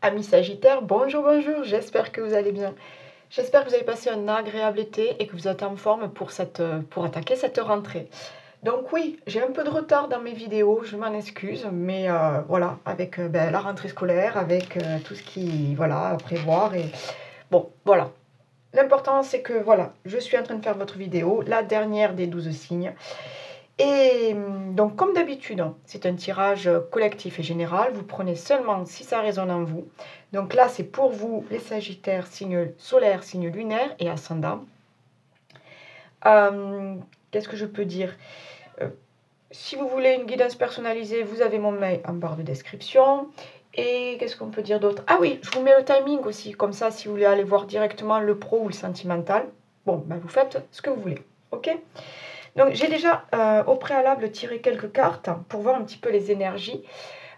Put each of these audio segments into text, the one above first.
Amis Sagittaires, bonjour, bonjour, j'espère que vous allez bien. J'espère que vous avez passé un agréable été et que vous êtes en forme pour attaquer cette rentrée. Donc oui, j'ai un peu de retard dans mes vidéos, je m'en excuse, mais voilà, avec la rentrée scolaire, avec tout ce qui, voilà, à prévoir. Et bon, voilà. L'important, c'est que, voilà, je suis en train de faire votre vidéo, la dernière des 12 signes. Et donc, comme d'habitude, c'est un tirage collectif et général. Vous prenez seulement si ça résonne en vous. Donc là, c'est pour vous, les Sagittaires, signe solaire, signe lunaire et ascendant. Qu'est-ce que je peux dire? Si vous voulez une guidance personnalisée, vous avez mon mail en barre de description. Et qu'est-ce qu'on peut dire d'autre? Ah oui, je vous mets le timing aussi. Comme ça, si vous voulez aller voir directement le pro ou le sentimental, bon, ben vous faites ce que vous voulez. Ok? Donc, j'ai déjà au préalable tiré quelques cartes pour voir un petit peu les énergies.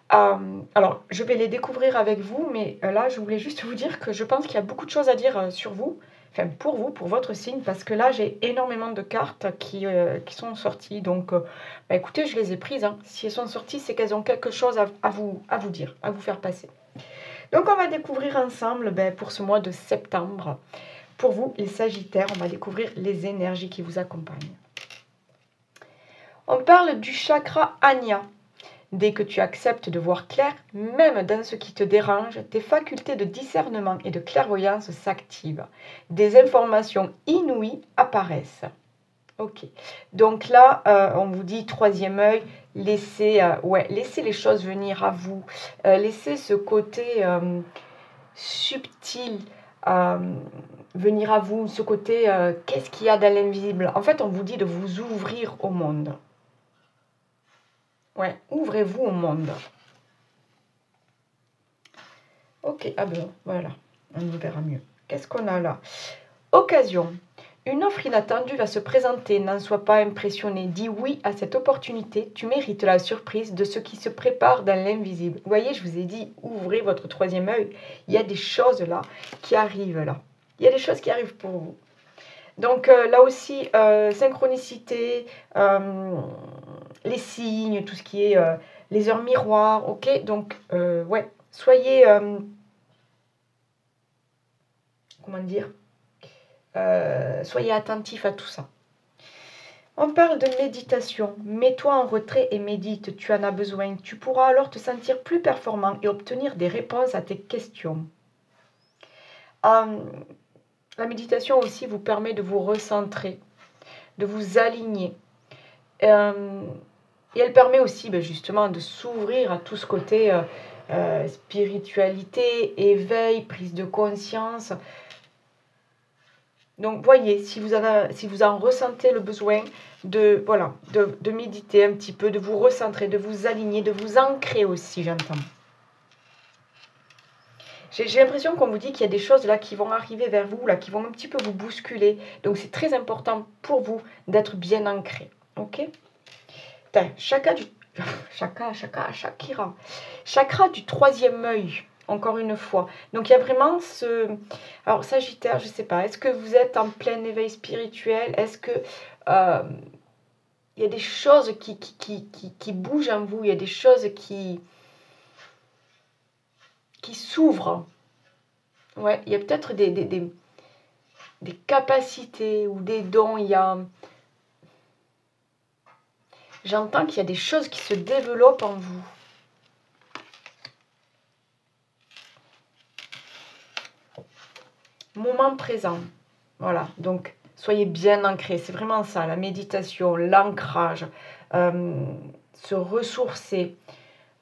Alors, je vais les découvrir avec vous, mais là, je voulais juste vous dire que je pense qu'il y a beaucoup de choses à dire sur vous, enfin pour vous, pour votre signe, parce que là, j'ai énormément de cartes qui sont sorties. Donc, bah, écoutez, je les ai prises. Hein. Si elles sont sorties, c'est qu'elles ont quelque chose à vous dire, à vous faire passer. Donc, on va découvrir ensemble, pour ce mois de septembre, pour vous, les Sagittaires, on va découvrir les énergies qui vous accompagnent. On parle du chakra Anya. Dès que tu acceptes de voir clair, même dans ce qui te dérange, tes facultés de discernement et de clairvoyance s'activent. Des informations inouïes apparaissent. Ok. Donc là, on vous dit troisième œil, laissez les choses venir à vous. Laissez ce côté subtil venir à vous, ce côté qu'est-ce qu'il y a dans l'invisible. En fait, on vous dit de vous ouvrir au monde. Ouais, ouvrez-vous au monde. Ok, ah ben voilà, on y verra mieux. Qu'est-ce qu'on a là? Occasion. Une offre inattendue va se présenter, n'en sois pas impressionné. Dis oui à cette opportunité, tu mérites la surprise de ce qui se prépare dans l'invisible. Vous voyez, je vous ai dit, ouvrez votre troisième œil. Il y a des choses là qui arrivent là. Il y a des choses qui arrivent pour vous. Donc là aussi, synchronicité, les signes, tout ce qui est les heures miroirs, ok? Donc, ouais, soyez, comment dire, soyez attentifs à tout ça. On parle de méditation. Mets-toi en retrait et médite, tu en as besoin. Tu pourras alors te sentir plus performant et obtenir des réponses à tes questions. La méditation aussi vous permet de vous recentrer, de vous aligner. Et elle permet aussi justement de s'ouvrir à tout ce côté spiritualité, éveil, prise de conscience. Donc voyez, si vous en ressentez le besoin, de méditer un petit peu, de vous recentrer, de vous aligner, de vous ancrer aussi, j'entends. J'ai l'impression qu'on vous dit qu'il y a des choses là qui vont arriver vers vous, là, qui vont un petit peu vous bousculer. Donc c'est très important pour vous d'être bien ancré. Ok? Chakra du troisième œil, encore une fois. Donc il y a vraiment ce... Alors Sagittaire, je ne sais pas, est-ce que vous êtes en plein éveil spirituel? Est-ce que il y a des choses qui bougent en vous? Il y a des choses qui s'ouvrent. Ouais, il y a peut-être des capacités ou des dons. Il y a... J'entends qu'il y a des choses qui se développent en vous. Moment présent. Voilà, donc soyez bien ancrés. C'est vraiment ça, la méditation, l'ancrage, se ressourcer.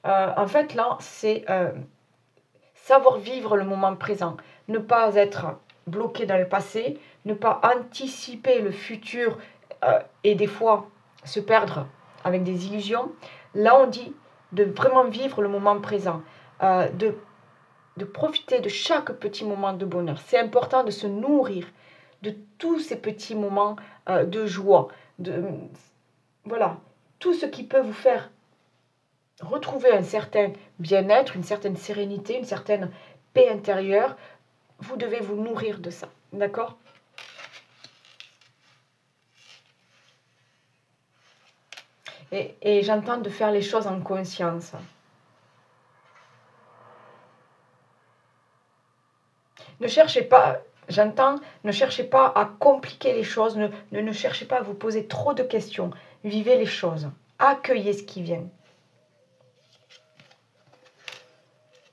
En fait, là, c'est savoir vivre le moment présent. Ne pas être bloqué dans le passé, ne pas anticiper le futur et des fois se perdre avec des illusions. Là, on dit de vraiment vivre le moment présent, de profiter de chaque petit moment de bonheur. C'est important de se nourrir de tous ces petits moments de joie, voilà, tout ce qui peut vous faire retrouver un certain bien-être, une certaine sérénité, une certaine paix intérieure. Vous devez vous nourrir de ça, d'accord? Et j'entends de faire les choses en conscience. Ne cherchez pas, j'entends, ne cherchez pas à compliquer les choses, ne cherchez pas à vous poser trop de questions. Vivez les choses, accueillez ce qui vient.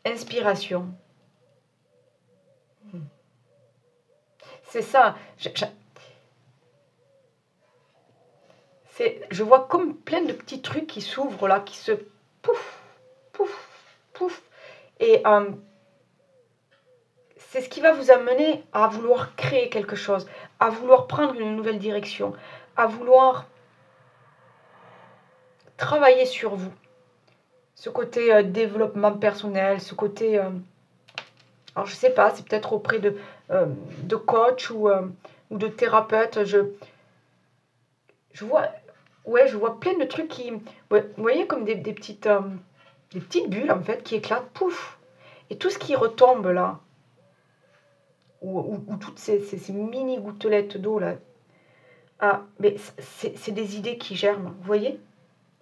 Inspiration. C'est ça. Je vois comme plein de petits trucs qui s'ouvrent là, qui se pouf, pouf, pouf. Et c'est ce qui va vous amener à vouloir créer quelque chose, à vouloir prendre une nouvelle direction, à vouloir travailler sur vous. Ce côté développement personnel, ce côté... alors je sais pas, c'est peut-être auprès de coach ou de thérapeute. Je vois... Ouais, je vois plein de trucs qui... Ouais, vous voyez comme des petites bulles en fait qui éclatent, pouf. Et tout ce qui retombe là, ou toutes ces mini gouttelettes d'eau là, ah, mais c'est des idées qui germent, vous voyez?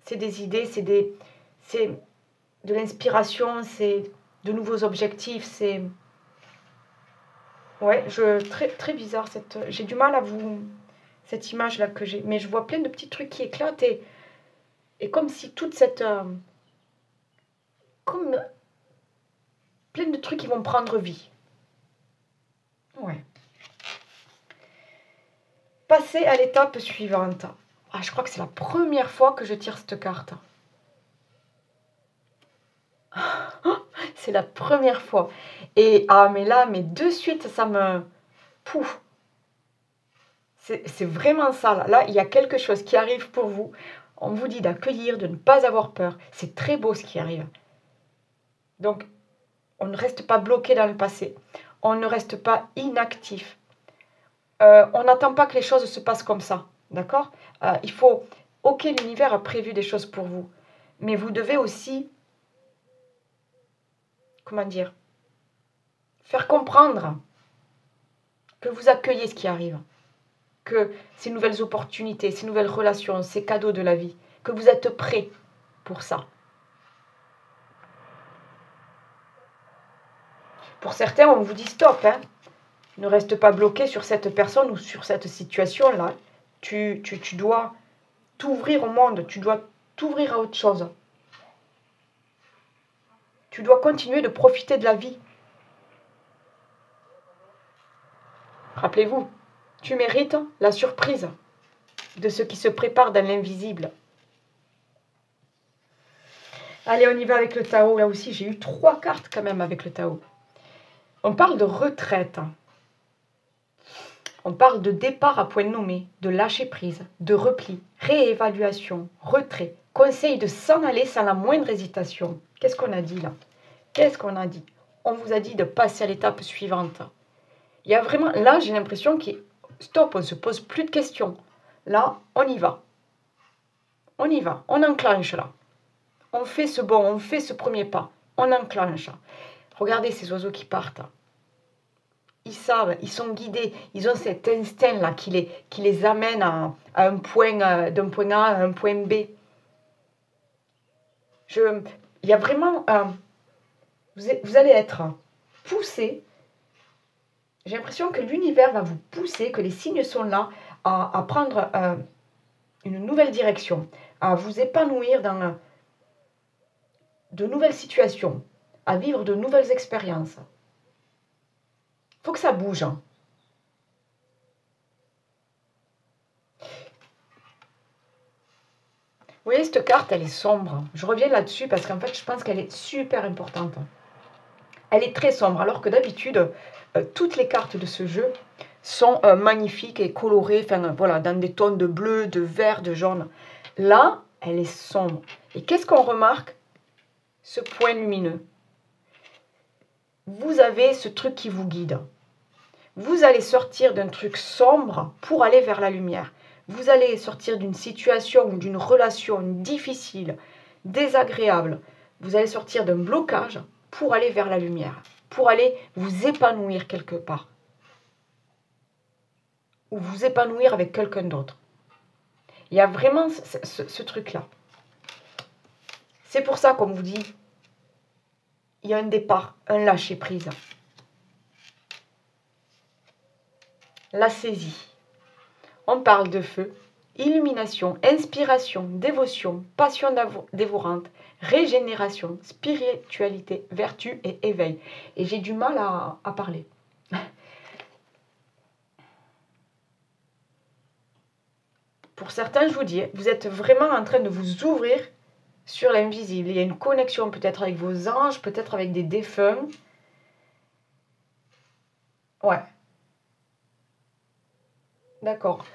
C'est des idées, c'est de l'inspiration, c'est de nouveaux objectifs, c'est... Ouais, très, très bizarre, j'ai du mal à vous... Cette image-là que j'ai... Mais je vois plein de petits trucs qui éclatent et comme si toute cette... comme plein de trucs qui vont prendre vie. Ouais. Passer à l'étape suivante. Ah, je crois que c'est la première fois que je tire cette carte. C'est la première fois. Et ah, mais là, mais de suite, ça me... Pouf. C'est vraiment ça. Là, il y a quelque chose qui arrive pour vous. On vous dit d'accueillir, de ne pas avoir peur. C'est très beau ce qui arrive. Donc, on ne reste pas bloqué dans le passé. On ne reste pas inactif. On n'attend pas que les choses se passent comme ça. D'accord? Il faut... Ok, l'univers a prévu des choses pour vous. Mais vous devez aussi... Comment dire? Faire comprendre que vous accueillez ce qui arrive. Que ces nouvelles opportunités, ces nouvelles relations, ces cadeaux de la vie, que vous êtes prêts pour ça. Pour certains, on vous dit stop, hein. Ne reste pas bloqué sur cette personne ou sur cette situation-là. Tu dois t'ouvrir au monde, tu dois t'ouvrir à autre chose. Tu dois continuer de profiter de la vie. Rappelez-vous, tu mérites la surprise de ce qui se prépare dans l'invisible. Allez, on y va avec le Tao. Là aussi, j'ai eu 3 cartes quand même avec le Tao. On parle de retraite. On parle de départ à point nommé, de lâcher prise, de repli, réévaluation, retrait, conseil de s'en aller sans la moindre hésitation. Qu'est-ce qu'on a dit là? Qu'est-ce qu'on a dit? On vous a dit de passer à l'étape suivante. Il y a vraiment... Là, j'ai l'impression que... Stop, on ne se pose plus de questions. Là, on y va. On y va. On enclenche là. On fait ce bond, on fait ce premier pas. On enclenche. Regardez ces oiseaux qui partent. Ils savent, ils sont guidés, ils ont cet instinct-là qui les amène à un point, d'un point A à un point B. Il y a vraiment... vous allez être poussé. J'ai l'impression que l'univers va vous pousser, que les signes sont là à prendre une nouvelle direction, à vous épanouir dans de nouvelles situations, à vivre de nouvelles expériences. Il faut que ça bouge. Vous voyez, cette carte, elle est sombre. Je reviens là-dessus parce qu'en fait, je pense qu'elle est super importante. Elle est très sombre, alors que d'habitude, toutes les cartes de ce jeu sont magnifiques et colorées, enfin voilà, dans des tons de bleu, de vert, de jaune. Là, elle est sombre. Et qu'est-ce qu'on remarque? Ce point lumineux. Vous avez ce truc qui vous guide. Vous allez sortir d'un truc sombre pour aller vers la lumière. Vous allez sortir d'une situation ou d'une relation difficile, désagréable. Vous allez sortir d'un blocage pour aller vers la lumière, pour aller vous épanouir quelque part. Ou vous épanouir avec quelqu'un d'autre. Il y a vraiment ce truc-là. C'est pour ça, comme vous dit, il y a un départ, un lâcher-prise. la saisie. On parle de feu, illumination, inspiration, dévotion, passion dévorante, régénération, spiritualité, vertu et éveil. Et j'ai du mal à parler. Pour certains, je vous dis, vous êtes vraiment en train de vous ouvrir sur l'invisible. Il y a une connexion peut-être avec vos anges, peut-être avec des défunts. Ouais. D'accord.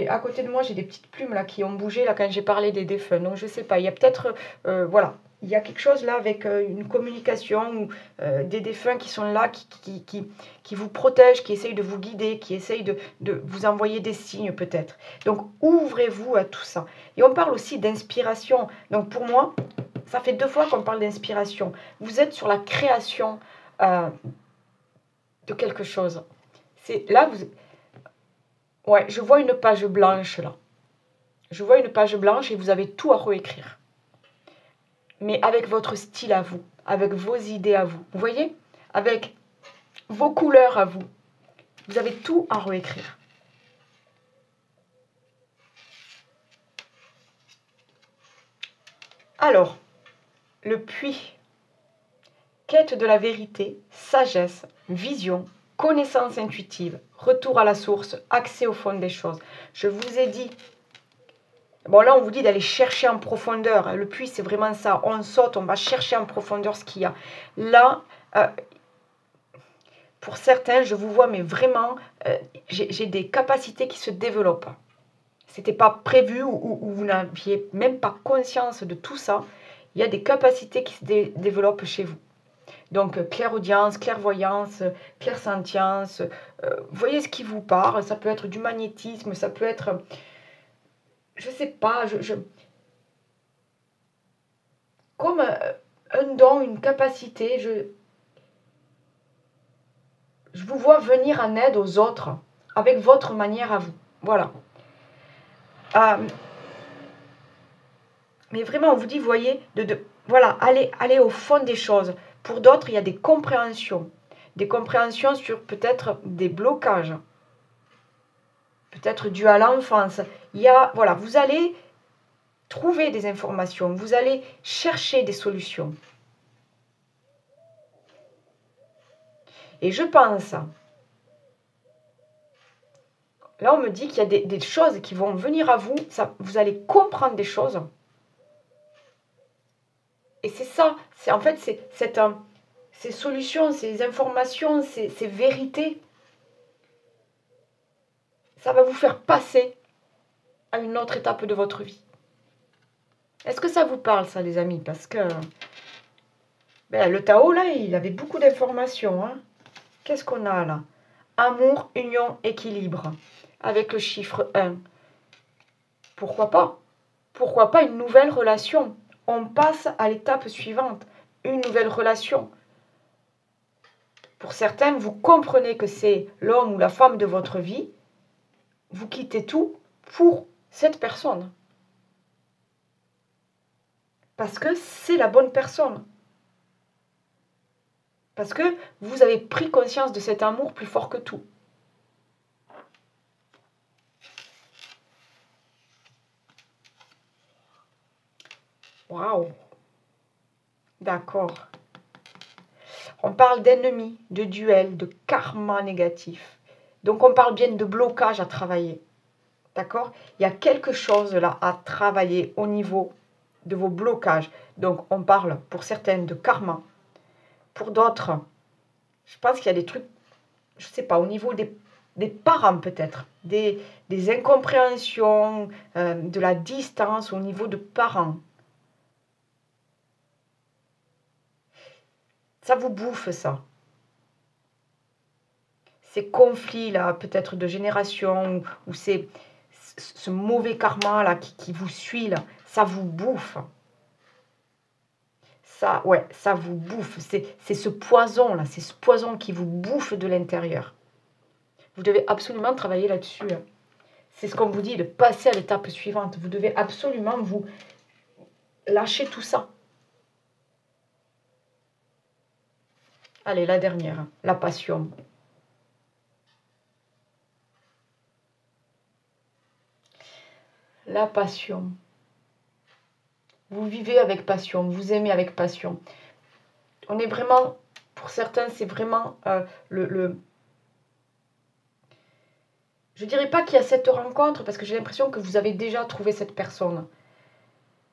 À côté de moi, j'ai des petites plumes là qui ont bougé là quand j'ai parlé des défunts. Donc je sais pas, il y a peut-être, voilà, il y a quelque chose là avec une communication ou des défunts qui sont là, qui vous protègent, qui essayent de vous guider, qui essayent de vous envoyer des signes peut-être. Donc ouvrez-vous à tout ça. Et on parle aussi d'inspiration. Donc pour moi, ça fait 2 fois qu'on parle d'inspiration. Vous êtes sur la création de quelque chose. C'est là, ouais, je vois une page blanche là. Je vois une page blanche et vous avez tout à réécrire. Mais avec votre style à vous, avec vos idées à vous. Vous voyez? Avec vos couleurs à vous. Vous avez tout à réécrire. Alors, le puits. Quête de la vérité, sagesse, vision, connaissance intuitive, retour à la source, accès au fond des choses. Je vous ai dit. Bon, là, on vous dit d'aller chercher en profondeur. Le puits, c'est vraiment ça. On saute, on va chercher en profondeur ce qu'il y a. Là, pour certains, je vous vois, mais vraiment, j'ai des capacités qui se développent. C'était pas prévu ou vous n'aviez même pas conscience de tout ça. Il y a des capacités qui se développent chez vous. Donc, clairaudience, clairvoyance, clairsentience. Vous voyez ce qui vous parle. Ça peut être du magnétisme, ça peut être... Je sais pas, comme un don, une capacité, je vous vois venir en aide aux autres avec votre manière à vous. Voilà. Mais vraiment, on vous dit, vous voyez, voilà, allez au fond des choses. Pour d'autres, il y a des compréhensions. Des compréhensions sur peut-être des blocages. Peut-être dû à l'enfance. Il y a, voilà, vous allez trouver des informations. Vous allez chercher des solutions. Et je pense, là on me dit qu'il y a des choses qui vont venir à vous, vous allez comprendre des choses. Et c'est ça, en fait, ces solutions, ces informations, ces vérités, ça va vous faire passer à une autre étape de votre vie. Est-ce que ça vous parle, ça, les amis? Parce que le Tao, là, il avait beaucoup d'informations. Hein. Qu'est-ce qu'on a là? Amour, union, équilibre. Avec le chiffre 1. Pourquoi pas? Pourquoi pas une nouvelle relation? On passe à l'étape suivante. Une nouvelle relation. Pour certains, vous comprenez que c'est l'homme ou la femme de votre vie. Vous quittez tout pour cette personne. Parce que c'est la bonne personne. Parce que vous avez pris conscience de cet amour plus fort que tout. Waouh! D'accord. On parle d'ennemis, de duels, de karma négatif. Donc on parle bien de blocage à travailler. D'accord? Il y a quelque chose là à travailler au niveau de vos blocages. Donc on parle pour certaines de karma. Pour d'autres, je pense qu'il y a des trucs, je ne sais pas, au niveau des parents peut-être. Des incompréhensions, de la distance au niveau de parents. Ça vous bouffe ça. Ces conflits-là, peut-être de génération, ou ce mauvais karma-là qui vous suit, là, ça vous bouffe. Ça, ouais, ça vous bouffe. C'est ce poison-là, c'est ce poison qui vous bouffe de l'intérieur. Vous devez absolument travailler là-dessus. C'est ce qu'on vous dit, de passer à l'étape suivante. Vous devez absolument vous lâcher tout ça. Allez, la dernière, la passion. La passion. Vous vivez avec passion, vous aimez avec passion. On est vraiment, pour certains, c'est vraiment Je dirais pas qu'il y a cette rencontre, parce que j'ai l'impression que vous avez déjà trouvé cette personne.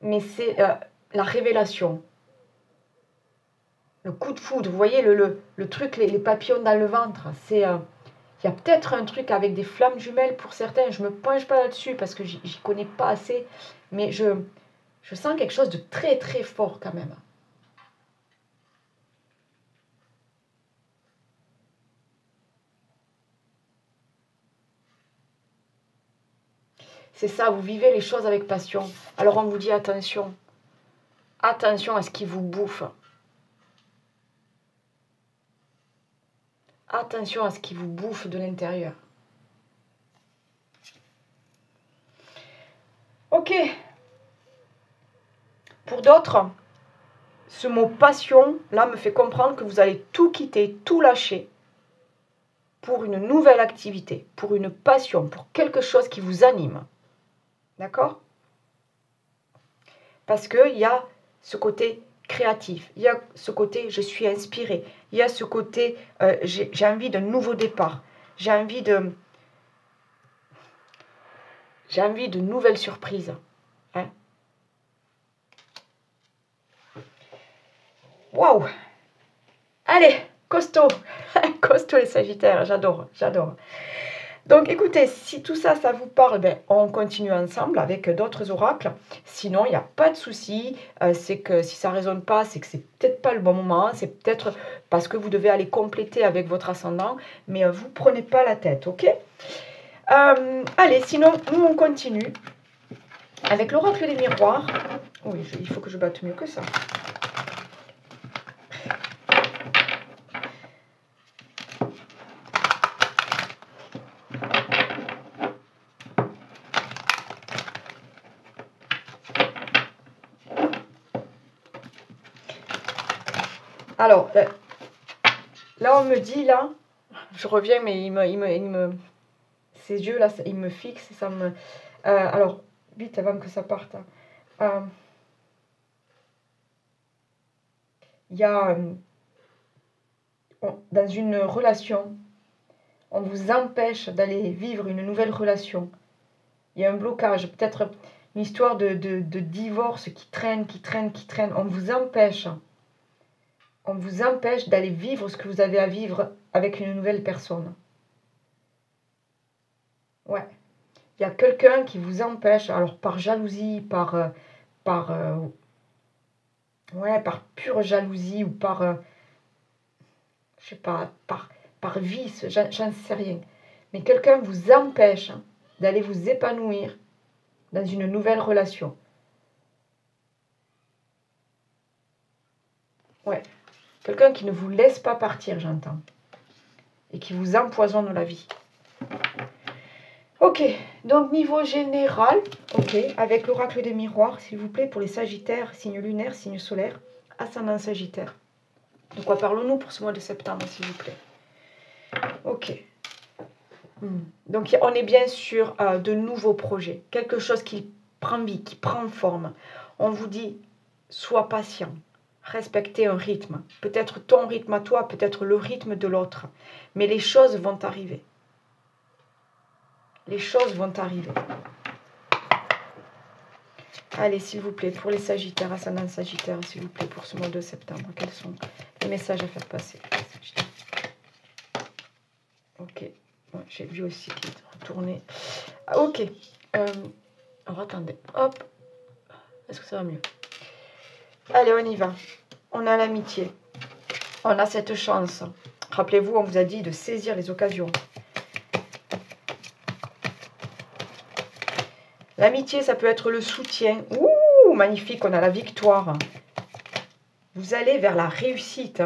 Mais c'est la révélation. Le coup de foudre, vous voyez le truc, les papillons dans le ventre. C'est, il y a peut-être un truc avec des flammes jumelles pour certains. Je ne me penche pas là-dessus parce que j'y connais pas assez. Mais je sens quelque chose de très très fort quand même. C'est ça, vous vivez les choses avec passion. Alors on vous dit attention. Attention à ce qui vous bouffe. Attention à ce qui vous bouffe de l'intérieur. Ok. Pour d'autres, ce mot passion, là, me fait comprendre que vous allez tout quitter, tout lâcher pour une nouvelle activité, pour une passion, pour quelque chose qui vous anime. D'accord? Parce qu'il y a ce côté créatif, il y a ce côté je suis inspirée, il y a ce côté j'ai envie d'un nouveau départ, j'ai envie de nouvelles surprises. Hein? Waouh! Allez, costaud, costaud les Sagittaires, j'adore, j'adore. Donc écoutez, si tout ça, ça vous parle, ben, on continue ensemble avec d'autres oracles. Sinon, il n'y a pas de souci. C'est que si ça ne résonne pas, c'est que c'est peut-être pas le bon moment. C'est peut-être parce que vous devez aller compléter avec votre ascendant. Mais vous ne prenez pas la tête, ok? Allez, sinon, nous, on continue avec l'oracle des miroirs. Oui, il faut que je batte mieux que ça. Alors, là, on me dit, là, je reviens, mais ses yeux, là, il me fixe, ça me... alors, vite, avant que ça parte. Il y a, dans une relation, on vous empêche d'aller vivre une nouvelle relation. Il y a un blocage, peut-être une histoire de divorce qui traîne, qui traîne, qui traîne. On vous empêche d'aller vivre ce que vous avez à vivre avec une nouvelle personne. Ouais. Il y a quelqu'un qui vous empêche, alors par jalousie, par pure jalousie ou par, je sais pas, par vice, j'en sais rien. Mais quelqu'un vous empêche d'aller vous épanouir dans une nouvelle relation. Ouais. Quelqu'un qui ne vous laisse pas partir, j'entends. Et qui vous empoisonne la vie. Ok, donc niveau général, ok, avec l'oracle des miroirs, s'il vous plaît, pour les Sagittaires, signe lunaire, signe solaire, ascendant Sagittaire. De quoi parlons-nous pour ce mois de septembre, s'il vous plaît? Ok. Donc on est bien sur de nouveaux projets, quelque chose qui prend vie, qui prend forme. On vous dit, sois patient, respectez un rythme. Peut-être ton rythme à toi, peut-être le rythme de l'autre. Mais les choses vont arriver. Les choses vont arriver. Allez, s'il vous plaît, pour les Sagittaires, ascendant Sagittaire, s'il vous plaît, pour ce mois de septembre, quels sont les messages à faire passer? Ok, ouais, j'ai vu aussi qu'il est retourné. Ah, ok, alors attendez, hop, est-ce que ça va mieux? Allez, on y va. On a l'amitié, on a cette chance. Rappelez-vous, on vous a dit de saisir les occasions. L'amitié, ça peut être le soutien. Ouh, magnifique, on a la victoire. Vous allez vers la réussite.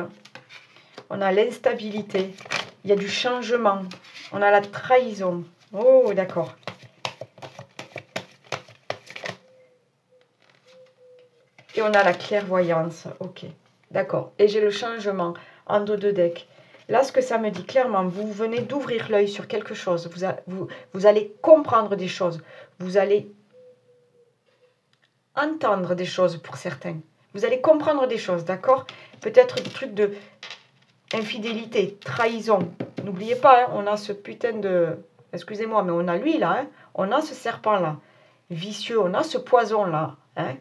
On a l'instabilité. Il y a du changement. On a la trahison. Oh, d'accord. Et on a la clairvoyance. Ok, d'accord. Et j'ai le changement entre deux decks. Là, ce que ça me dit clairement, vous venez d'ouvrir l'œil sur quelque chose. Vous allez comprendre des choses. Vous allez entendre des choses pour certains. Vous allez comprendre des choses, d'accord? Peut-être des trucs de infidélité, trahison. N'oubliez pas, hein, on a ce putain de... Excusez-moi, mais on a lui là, hein, on a ce serpent-là, vicieux, on a ce poison-là. Hein.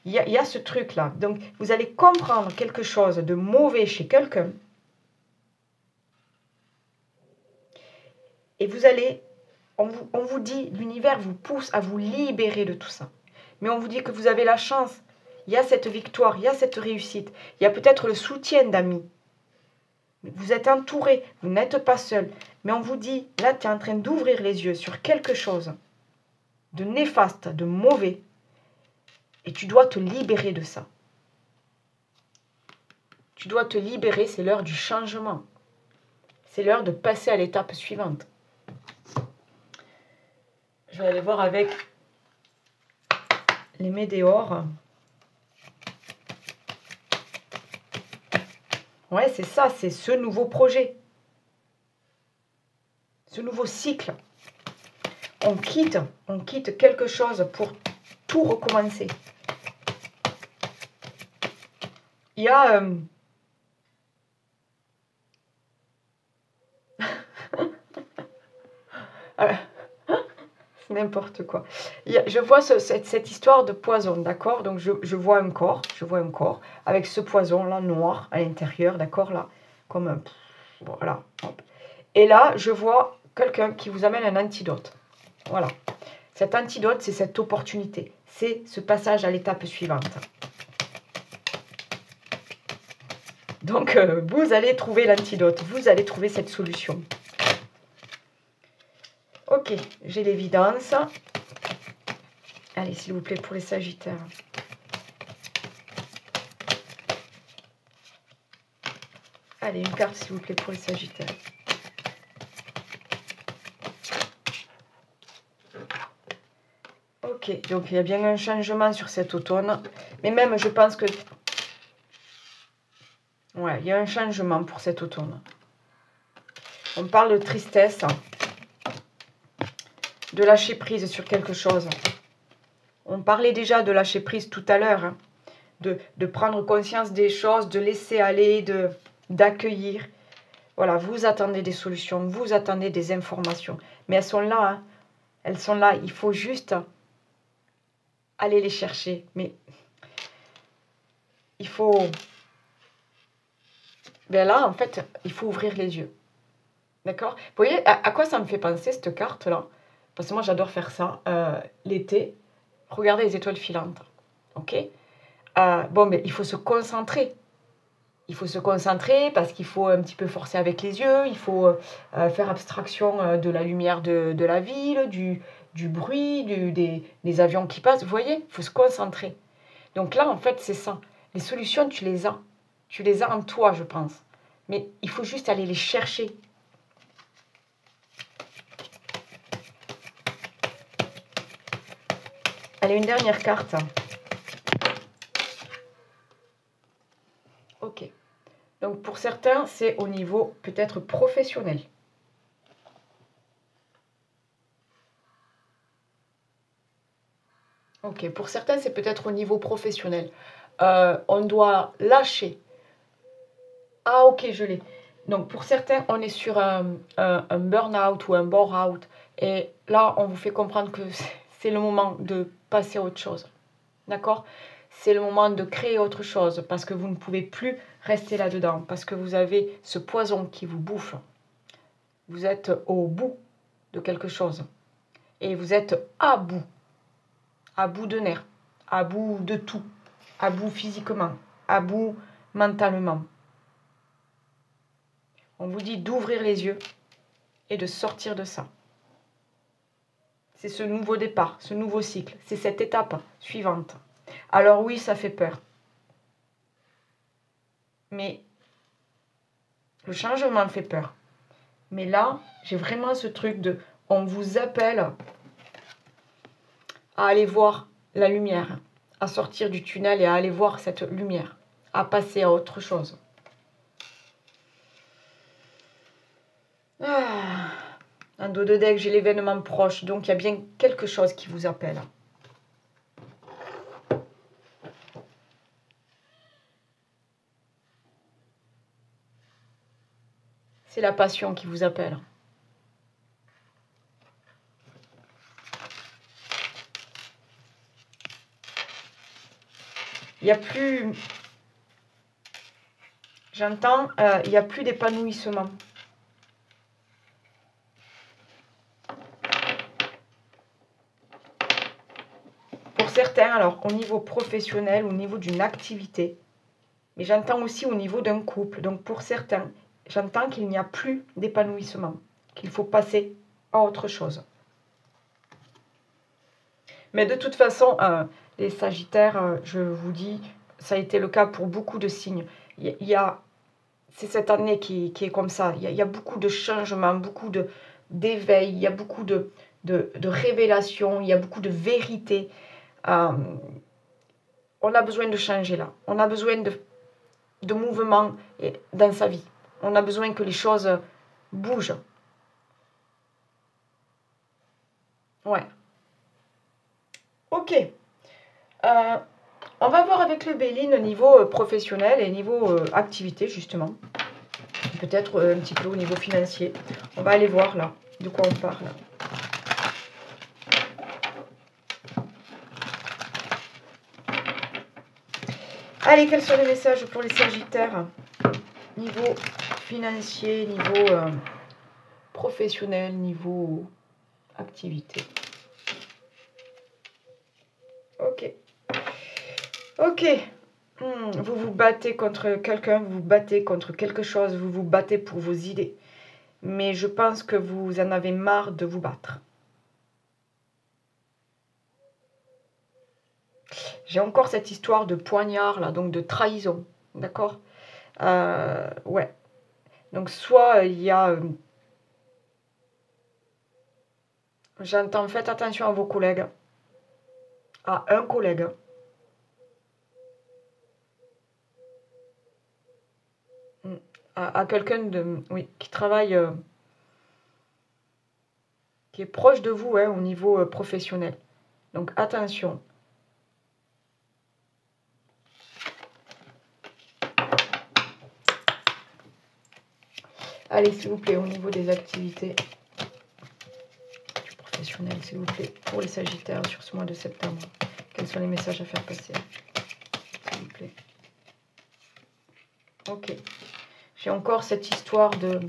Il y a ce truc-là. Donc, vous allez comprendre quelque chose de mauvais chez quelqu'un. Et vous allez... On vous dit, l'univers vous pousse à vous libérer de tout ça. Mais on vous dit que vous avez la chance. Il y a cette victoire, il y a cette réussite. Il y a peut-être le soutien d'amis. Vous êtes entouré, vous n'êtes pas seul. Mais on vous dit, là, tu es en train d'ouvrir les yeux sur quelque chose de néfaste, de mauvais. Et tu dois te libérer de ça. Tu dois te libérer, c'est l'heure du changement. C'est l'heure de passer à l'étape suivante. Je vais aller voir avec les météores. Ouais, c'est ça, c'est ce nouveau projet. Ce nouveau cycle. On quitte quelque chose pour tout recommencer. Il y a... n'importe quoi. Je vois cette histoire de poison, d'accord? Donc je vois un corps, avec ce poison là noir à l'intérieur, d'accord, là, comme un... Voilà. Hop. Et là, je vois quelqu'un qui vous amène un antidote. Voilà. Cet antidote, c'est cette opportunité. C'est ce passage à l'étape suivante. Donc, vous allez trouver l'antidote. Vous allez trouver cette solution. Ok, j'ai l'évidence. Allez, s'il vous plaît, pour les Sagittaires. Allez, une carte, s'il vous plaît, pour les Sagittaires. Ok, donc il y a bien un changement sur cet automne. Mais même, je pense que... Ouais, il y a un changement pour cet automne. On parle de tristesse. De lâcher prise sur quelque chose. On parlait déjà de lâcher prise tout à l'heure. Hein, de prendre conscience des choses, de laisser aller, d'accueillir. Voilà, vous attendez des solutions, vous attendez des informations. Mais elles sont là. Hein, elles sont là. Il faut juste aller les chercher. Mais il faut... Ben là, en fait, il faut ouvrir les yeux. D'accord? Vous voyez à quoi ça me fait penser, cette carte-là? Parce que moi, j'adore faire ça. L'été, regardez les étoiles filantes. Ok? Bon, mais il faut se concentrer. Il faut se concentrer parce qu'il faut un petit peu forcer avec les yeux. Il faut faire abstraction de la lumière de la ville, du bruit, des avions qui passent. Vous voyez? Il faut se concentrer. Donc là, en fait, c'est ça. Les solutions, tu les as. Tu les as en toi, je pense. Mais il faut juste aller les chercher. Allez, une dernière carte. Ok. Donc, pour certains, c'est au niveau peut-être professionnel. Ok. Pour certains, c'est peut-être au niveau professionnel. On doit lâcher. Ah, ok, je l'ai. Donc, pour certains, on est sur un burn-out ou un bore-out. Et là, on vous fait comprendre que c'est le moment de passer à autre chose. D'accord? C'est le moment de créer autre chose parce que vous ne pouvez plus rester là-dedans, parce que vous avez ce poison qui vous bouffe. Vous êtes au bout de quelque chose et vous êtes à bout de nerfs, à bout de tout, à bout physiquement, à bout mentalement. On vous dit d'ouvrir les yeux et de sortir de ça. C'est ce nouveau départ, ce nouveau cycle, c'est cette étape suivante. Alors oui, ça fait peur. Mais le changement fait peur. Mais là, j'ai vraiment ce truc de... On vous appelle à aller voir la lumière, à sortir du tunnel et à aller voir cette lumière, à passer à autre chose. En dos de deck, j'ai l'événement proche, donc il y a bien quelque chose qui vous appelle. C'est la passion qui vous appelle. Il n'y a plus... J'entends, il n'y a plus d'épanouissement. Pour certains, alors, au niveau professionnel, au niveau d'une activité, mais j'entends aussi au niveau d'un couple. Donc, pour certains, j'entends qu'il n'y a plus d'épanouissement, qu'il faut passer à autre chose. Mais de toute façon, les Sagittaires, je vous dis, ça a été le cas pour beaucoup de signes. C'est cette année qui est comme ça. Il y a beaucoup de changements, beaucoup d'éveil, il y a beaucoup de révélations, il y a beaucoup de vérité. On a besoin de changer là. On a besoin de mouvement dans sa vie. On a besoin que les choses bougent. Ouais. Ok. On va voir avec le Béline niveau professionnel et niveau activité, justement. Peut-être un petit peu au niveau financier. On va aller voir là, de quoi on parle. Allez, quels sont les messages pour les Sagittaires? Niveau financier, niveau professionnel, niveau activité. Ok. Ok. Vous vous battez contre quelqu'un, vous vous battez contre quelque chose, vous vous battez pour vos idées. Mais je pense que vous en avez marre de vous battre. J'ai encore cette histoire de poignard, là, donc de trahison. D'accord? Ouais. Donc, soit il y a... J'entends, faites attention à vos collègues. À un collègue. À quelqu'un qui travaille... qui est proche de vous au niveau professionnel. Donc, attention. Allez, s'il vous plaît, au niveau des activités professionnelles, s'il vous plaît, pour les Sagittaires sur ce mois de septembre. Quels sont les messages à faire passer, s'il vous plaît? Ok. J'ai encore cette histoire de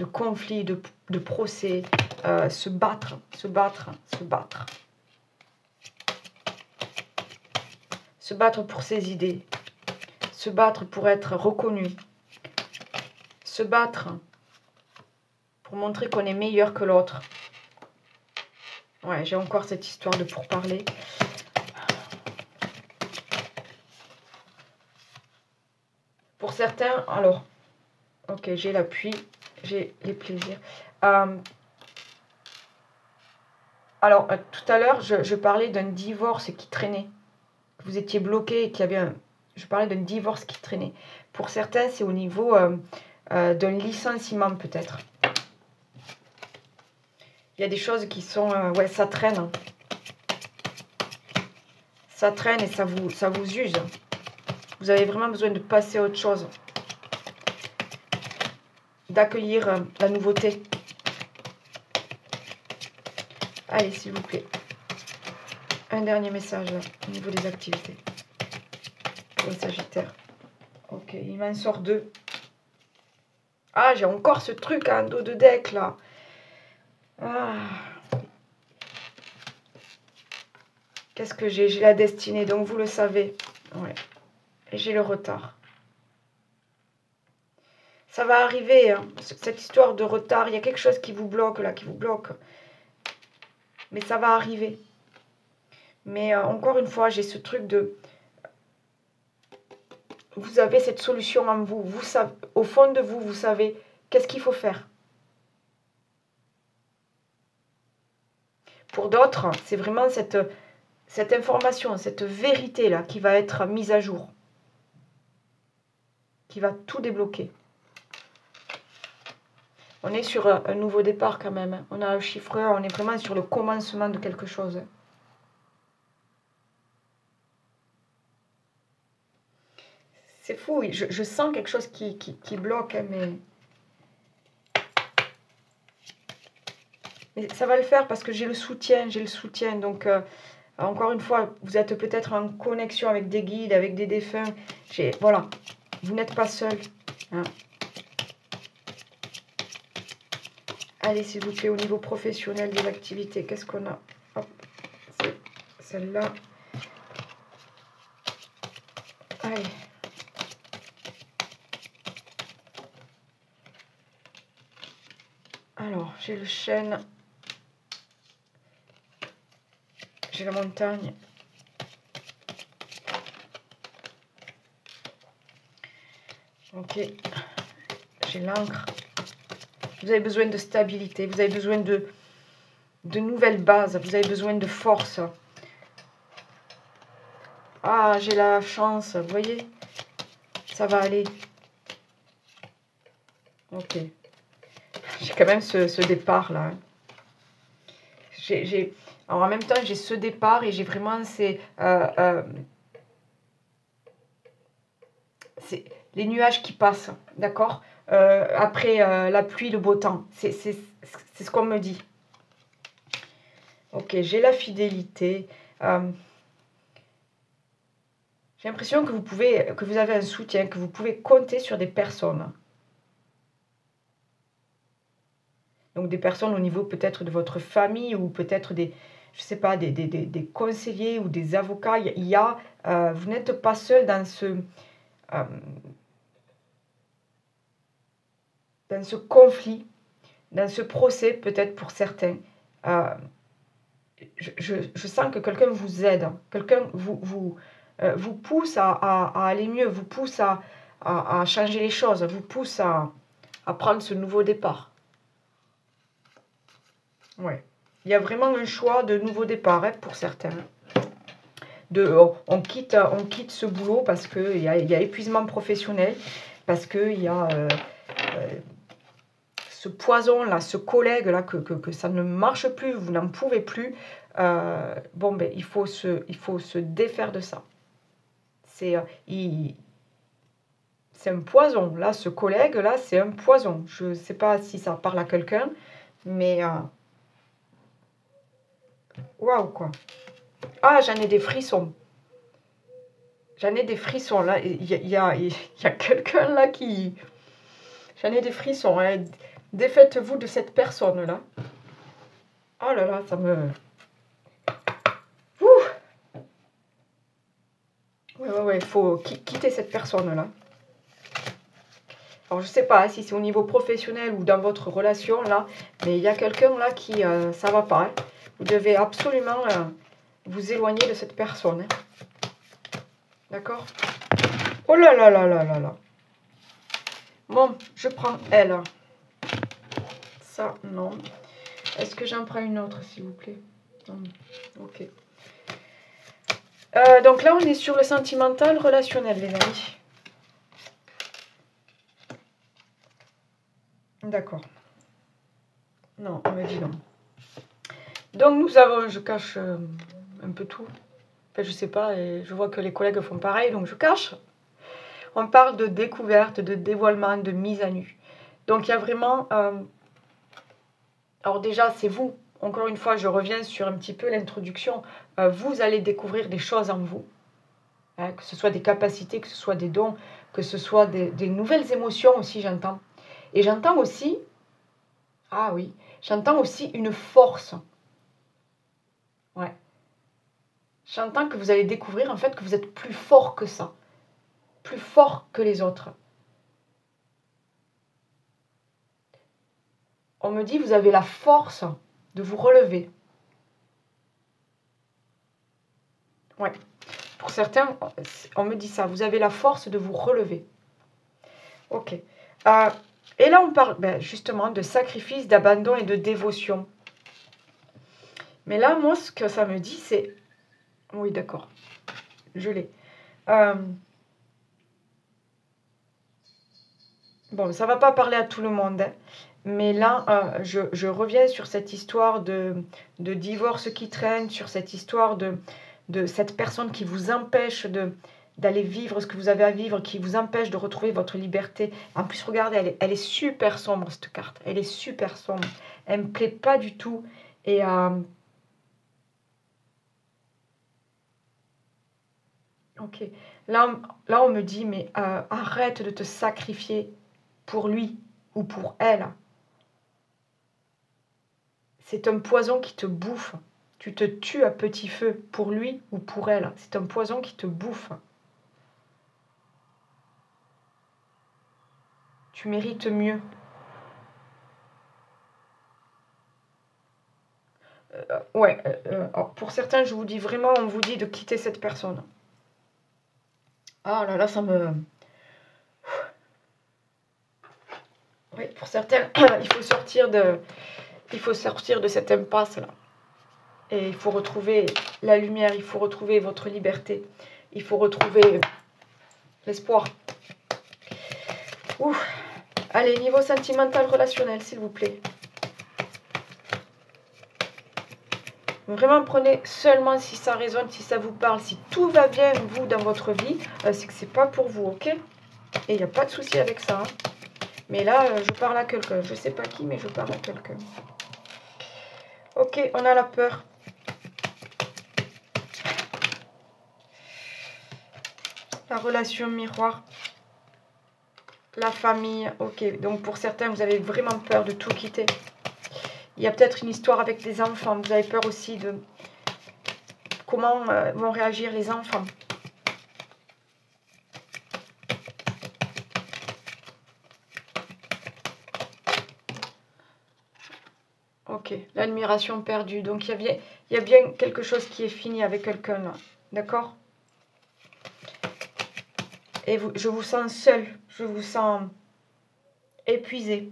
conflit, de procès, se battre, se battre, se battre. Se battre pour ses idées, se battre pour être reconnu, se battre pour montrer qu'on est meilleur que l'autre. Ouais, j'ai encore cette histoire de pourparler. Pour certains, alors, ok, j'ai l'appui, j'ai les plaisirs. Alors, tout à l'heure, je parlais d'un divorce qui traînait. Vous étiez bloqué et qu'il y avait un... Je parlais d'un divorce qui traînait. Pour certains, c'est au niveau d'un licenciement peut-être. Il y a des choses qui sont... ouais, ça traîne. Ça traîne et ça vous use. Vous avez vraiment besoin de passer à autre chose. D'accueillir la nouveauté. Allez, s'il vous plaît. Un dernier message là, au niveau des activités. Pour le Sagittaire. Ok, il m'en sort deux. Ah, j'ai encore ce truc en dos de deck là. Ah. Qu'est-ce que j'ai? J'ai la destinée, donc vous le savez. Ouais. Et j'ai le retard. Ça va arriver, hein, cette histoire de retard. Il y a quelque chose qui vous bloque là, qui vous bloque. Mais ça va arriver. Mais encore une fois, j'ai ce truc de... Vous avez cette solution en vous. Vous savez, au fond de vous, vous savez qu'est-ce qu'il faut faire. Pour d'autres, c'est vraiment cette information, cette vérité-là qui va être mise à jour. Qui va tout débloquer. On est sur un nouveau départ quand même. On a un chiffreur, on est vraiment sur le commencement de quelque chose. C'est fou, je sens quelque chose qui bloque, hein, mais... Mais ça va le faire parce que j'ai le soutien, Donc, encore une fois, vous êtes peut-être en connexion avec des guides, avec des défunts. Voilà, vous n'êtes pas seul. Hein. Allez, s'il vous plaît, au niveau professionnel des activités, qu'est-ce qu'on a? Hop, c'est celle-là. Allez. Alors, j'ai le chêne. J'ai la montagne. Ok. J'ai l'encre. Vous avez besoin de stabilité. Vous avez besoin de nouvelles bases. Vous avez besoin de force. Ah, j'ai la chance. Vous voyez? Ça va aller. Ok. J'ai quand même ce départ-là. Alors, en même temps, j'ai ce départ et j'ai vraiment c'est les nuages qui passent, d'accord, après la pluie, le beau temps. C'est ce qu'on me dit. Ok, j'ai la fidélité. J'ai l'impression que vous avez un soutien, que vous pouvez compter sur des personnes. Donc des personnes au niveau peut-être de votre famille ou peut-être des, je sais pas, des conseillers ou des avocats. Vous n'êtes pas seul dans ce conflit, dans ce procès peut-être pour certains. Je sens que quelqu'un vous aide, quelqu'un vous pousse à aller mieux, vous pousse à changer les choses, vous pousse à prendre ce nouveau départ. Ouais. Il y a vraiment un choix de nouveau départ hein, pour certains. On quitte ce boulot parce qu'il y a épuisement professionnel, parce qu'il y a ce poison-là, ce collègue-là, que ça ne marche plus, vous n'en pouvez plus. Bon, ben, il faut se défaire de ça. C'est un poison. Là, ce collègue-là, c'est un poison. Je ne sais pas si ça parle à quelqu'un, mais... Waouh, quoi. Ah, j'en ai des frissons. J'en ai des frissons, là. Il y a quelqu'un, là, qui... J'en ai des frissons. Hein. Défaites-vous de cette personne-là. Oh là là, ça me... Ouh. Ouais, il faut quitter cette personne-là. Alors, je sais pas si c'est au niveau professionnel ou dans votre relation, là, mais il y a quelqu'un, là, qui... ça va pas, hein. Vous devez absolument vous éloigner de cette personne. Hein. D'accord? Oh là là là là là là. Bon, je prends elle. Ça, non. Est-ce que j'en prends une autre, s'il vous plaît? Non. Ok. Donc là, on est sur le sentimental relationnel, les amis. D'accord. Non, on me dit non. Donc nous avons, je cache un peu tout. Enfin, je sais pas, et je vois que les collègues font pareil, donc je cache. On parle de découverte, de dévoilement, de mise à nu. Donc il y a vraiment... alors déjà, c'est vous. Encore une fois, je reviens sur un petit peu l'introduction. Vous allez découvrir des choses en vous. Hein, que ce soit des capacités, que ce soit des dons, que ce soit des nouvelles émotions aussi, j'entends. Et j'entends aussi... Ah oui, j'entends aussi une force. Ouais. J'entends que vous allez découvrir en fait que vous êtes plus fort que ça. Plus fort que les autres. On me dit vous avez la force de vous relever. Ouais. Pour certains, on me dit ça. Vous avez la force de vous relever. Ok. Et là, on parle justement de sacrifice, d'abandon et de dévotion. Mais là, moi, ce que ça me dit, c'est... Oui, d'accord. Je l'ai. Bon, ça ne va pas parler à tout le monde. Hein. Mais là, je reviens sur cette histoire de divorce qui traîne, sur cette histoire de cette personne qui vous empêche d'aller vivre ce que vous avez à vivre, qui vous empêche de retrouver votre liberté. En plus, regardez, elle est super sombre, cette carte. Elle est super sombre. elle me plaît pas du tout. Et ok, là on me dit, mais arrête de te sacrifier pour lui ou pour elle. C'est un poison qui te bouffe. Tu te tues à petit feu pour lui ou pour elle. C'est un poison qui te bouffe. Tu mérites mieux. Ouais, pour certains, je vous dis vraiment, on vous dit de quitter cette personne. Ah là là, ça me... Oui, pour certains, il faut sortir de cette impasse-là. Et il faut retrouver la lumière, il faut retrouver votre liberté. Il faut retrouver l'espoir. Ouh. Allez, niveau sentimental relationnel, s'il vous plaît. Vraiment, prenez seulement si ça résonne, si ça vous parle, si tout va bien, vous, dans votre vie, c'est que c'est pas pour vous, ok? Et il n'y a pas de souci avec ça. Hein. Mais là, je parle à quelqu'un. Je sais pas qui, mais je parle à quelqu'un. Ok, on a la peur. La relation miroir. La famille. Ok, donc pour certains, vous avez vraiment peur de tout quitter. Il y a peut-être une histoire avec les enfants. Vous avez peur aussi de comment vont réagir les enfants. Ok, l'admiration perdue. Donc il y a bien quelque chose qui est fini avec quelqu'un là. D'accord? Et je vous sens seul. Je vous sens épuisé.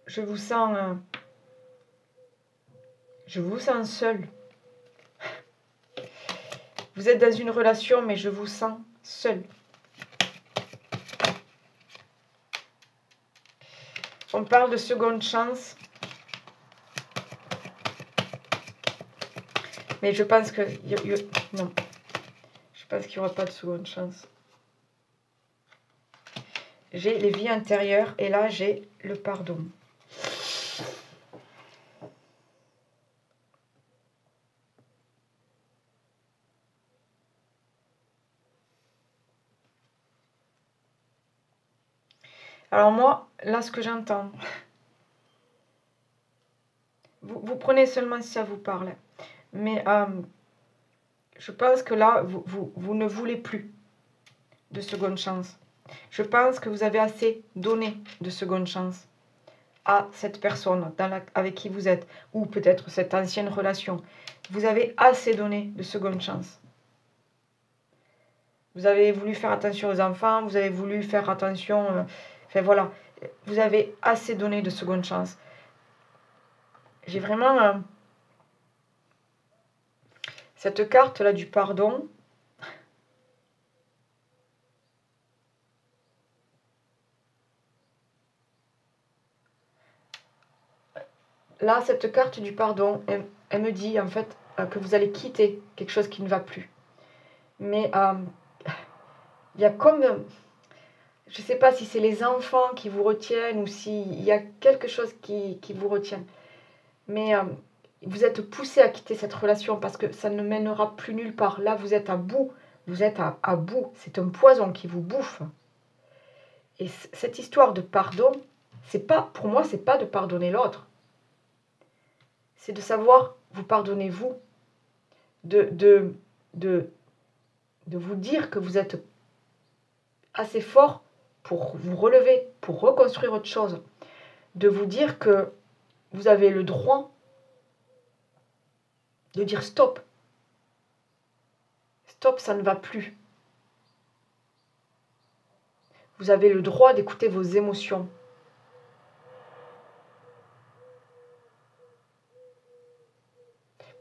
Je vous sens seul. Vous êtes dans une relation, mais je vous sens seul. On parle de seconde chance. Mais je pense que... non. Je pense qu'il n'y aura pas de seconde chance. J'ai les vies intérieures et là, j'ai le pardon. Alors moi, là, ce que j'entends... Vous prenez seulement si ça vous parle. Mais je pense que là, vous ne voulez plus de seconde chance. Je pense que vous avez assez donné de seconde chance à cette personne avec qui vous êtes. Ou peut-être cette ancienne relation. Vous avez assez donné de seconde chance. Vous avez voulu faire attention aux enfants. Vous avez voulu faire attention... enfin voilà. Vous avez assez donné de seconde chance. J'ai vraiment... cette carte-là du pardon... Là, cette carte du pardon, elle me dit en fait que vous allez quitter quelque chose qui ne va plus. Mais il y a comme... je ne sais pas si c'est les enfants qui vous retiennent ou s'il y a quelque chose qui vous retient. Mais vous êtes poussé à quitter cette relation parce que ça ne mènera plus nulle part. Là, vous êtes à bout. Vous êtes à bout. C'est un poison qui vous bouffe. Et cette histoire de pardon, c'est pas, pour moi, c'est pas de pardonner l'autre. C'est de savoir vous pardonner vous. De vous dire que vous êtes assez fort pour vous relever, pour reconstruire autre chose. De vous dire que vous avez le droit de dire stop. Stop, ça ne va plus. Vous avez le droit d'écouter vos émotions.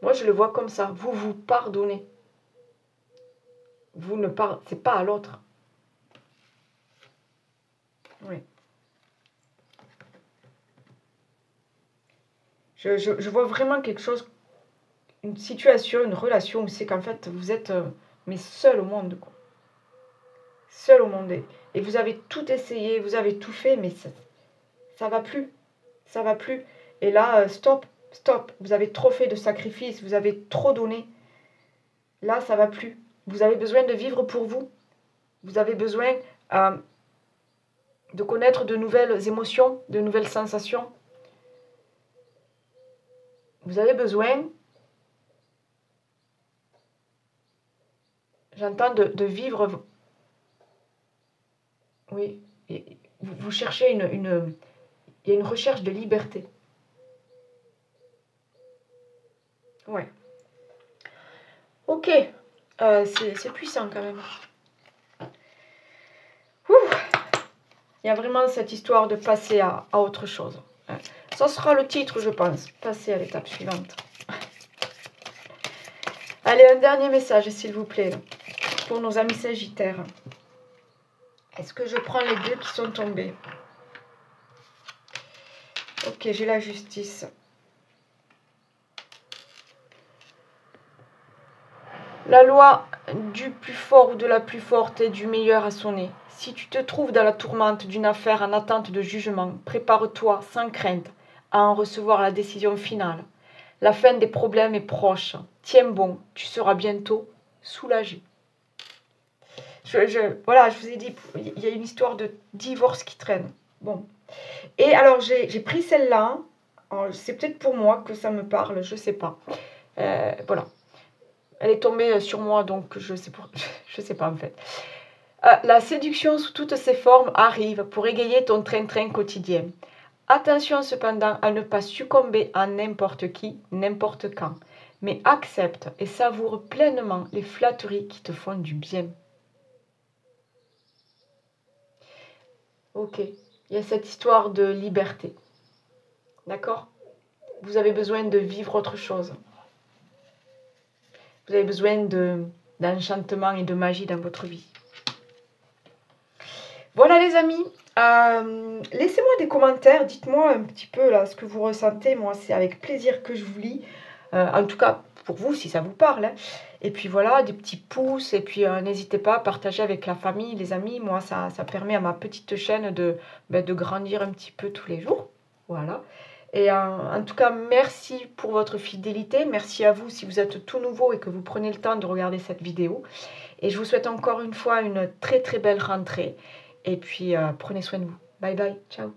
Moi, je le vois comme ça. Vous vous pardonnez. Vous ne pardonnez, c'est pas à l'autre. Oui. Je vois vraiment quelque chose, une situation, une relation où c'est qu'en fait, vous êtes mais seul au monde, quoi. Seul au monde. Et vous avez tout essayé, vous avez tout fait, mais ça va plus. Ça va plus. Et là, stop, stop. Vous avez trop fait de sacrifices, vous avez trop donné. Là, ça va plus. Vous avez besoin de vivre pour vous. Vous avez besoin de connaître de nouvelles émotions, de nouvelles sensations. Vous avez besoin, j'entends, de vivre. Oui, vous cherchez il y a une recherche de liberté. Ouais. Ok, c'est puissant quand même. Ouh. Il y a vraiment cette histoire de passer à autre chose. Ça sera le titre, je pense. Passer à l'étape suivante. Allez, un dernier message, s'il vous plaît, pour nos amis sagittaires. Est-ce que je prends les deux qui sont tombés? Ok, j'ai la justice. La loi du plus fort ou de la plus forte et du meilleur a sonné. Si tu te trouves dans la tourmente d'une affaire en attente de jugement, prépare-toi sans crainte à en recevoir la décision finale. La fin des problèmes est proche. Tiens bon, tu seras bientôt soulagé. Voilà, je vous ai dit, il y a une histoire de divorce qui traîne. Bon. Et alors, j'ai pris celle-là. C'est peut-être pour moi que ça me parle, je ne sais pas. Voilà. Elle est tombée sur moi, donc je sais pas en fait. La séduction sous toutes ses formes arrive pour égayer ton train-train quotidien. Attention cependant à ne pas succomber à n'importe qui, n'importe quand. Mais accepte et savoure pleinement les flatteries qui te font du bien. Ok, il y a cette histoire de liberté. D'accord? Vous avez besoin de vivre autre chose. Vous avez besoin d'enchantement et de magie dans votre vie. Voilà les amis, laissez-moi des commentaires, dites-moi un petit peu là ce que vous ressentez. Moi c'est avec plaisir que je vous lis, en tout cas pour vous si ça vous parle. Hein. Et puis voilà, des petits pouces, et puis n'hésitez pas à partager avec la famille, les amis. Moi ça permet à ma petite chaîne de grandir un petit peu tous les jours. Voilà. Et en tout cas, merci pour votre fidélité. Merci à vous si vous êtes tout nouveau et que vous prenez le temps de regarder cette vidéo. Et je vous souhaite encore une fois une très très belle rentrée. Et puis, prenez soin de vous. Bye bye. Ciao.